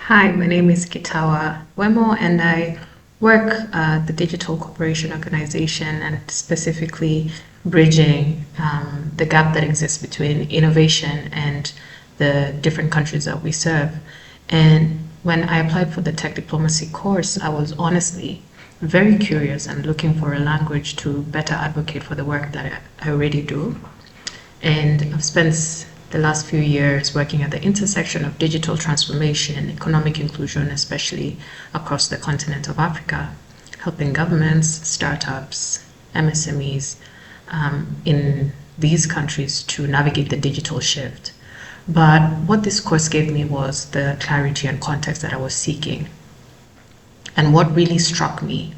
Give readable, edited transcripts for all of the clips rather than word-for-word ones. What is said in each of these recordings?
Hi, my name is Kitawa Wemo, and I work at the Digital Cooperation Organization and specifically bridging the gap that exists between innovation and the different countries that we serve. And when I applied for the tech diplomacy course, I was honestly very curious and looking for a language to better advocate for the work that I already do. And I've spent the last few years working at the intersection of digital transformation, economic inclusion, especially across the continent of Africa, helping governments, startups, MSMEs in these countries to navigate the digital shift. But what this course gave me was the clarity and context that I was seeking. And what really struck me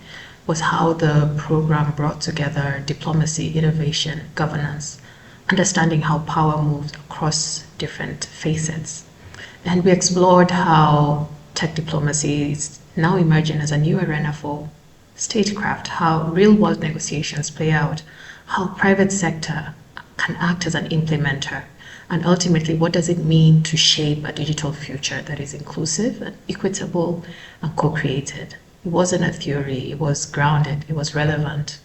was how the program brought together diplomacy, innovation, governance, understanding how power moves across different facets. And we explored how tech diplomacy is now emerging as a new arena for statecraft, how real-world negotiations play out, how private sector can act as an implementer, and ultimately, what does it mean to shape a digital future that is inclusive and equitable and co-created? It wasn't a theory, it was grounded, it was relevant,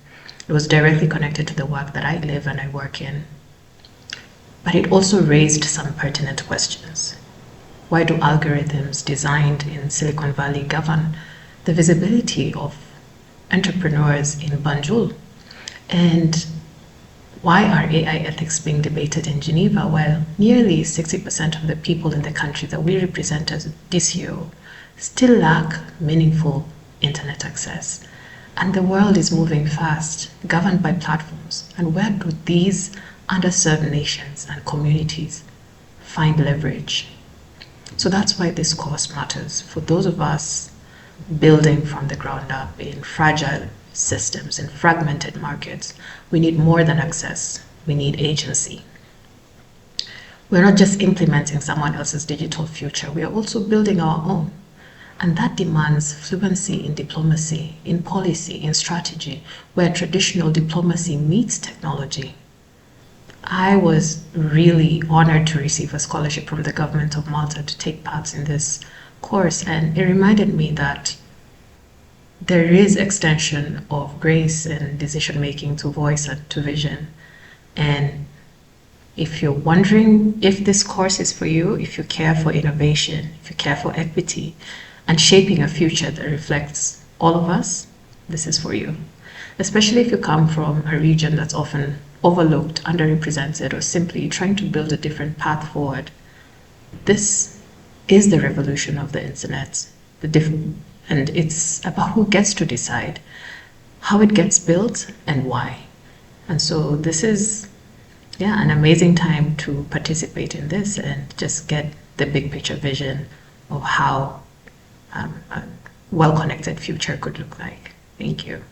it was directly connected to the work that I live and I work in. But it also raised some pertinent questions. Why do algorithms designed in Silicon Valley govern the visibility of entrepreneurs in Banjul? And why are AI ethics being debated in Geneva while nearly 60% of the people in the country that we represent as DCO still lack meaningful internet access? And the world is moving fast, governed by platforms. And where do these underserved nations and communities find leverage? So that's why this course matters. For those of us building from the ground up in fragile systems, in fragmented markets, we need more than access, we need agency. We're not just implementing someone else's digital future, we are also building our own. And that demands fluency in diplomacy, in policy, in strategy, where traditional diplomacy meets technology. I was really honored to receive a scholarship from the government of Malta to take part in this course, and it reminded me that there is extension of grace and decision-making to voice and to vision. And if you're wondering if this course is for you, if you care for innovation, if you care for equity, and shaping a future that reflects all of us, this is for you. Especially if you come from a region that's often overlooked, underrepresented, or simply trying to build a different path forward. This is the revolution of the internet, and it's about who gets to decide how it gets built and why. And so this is, an amazing time to participate in this and just get the big picture vision of how a well-connected future could look like. Thank you.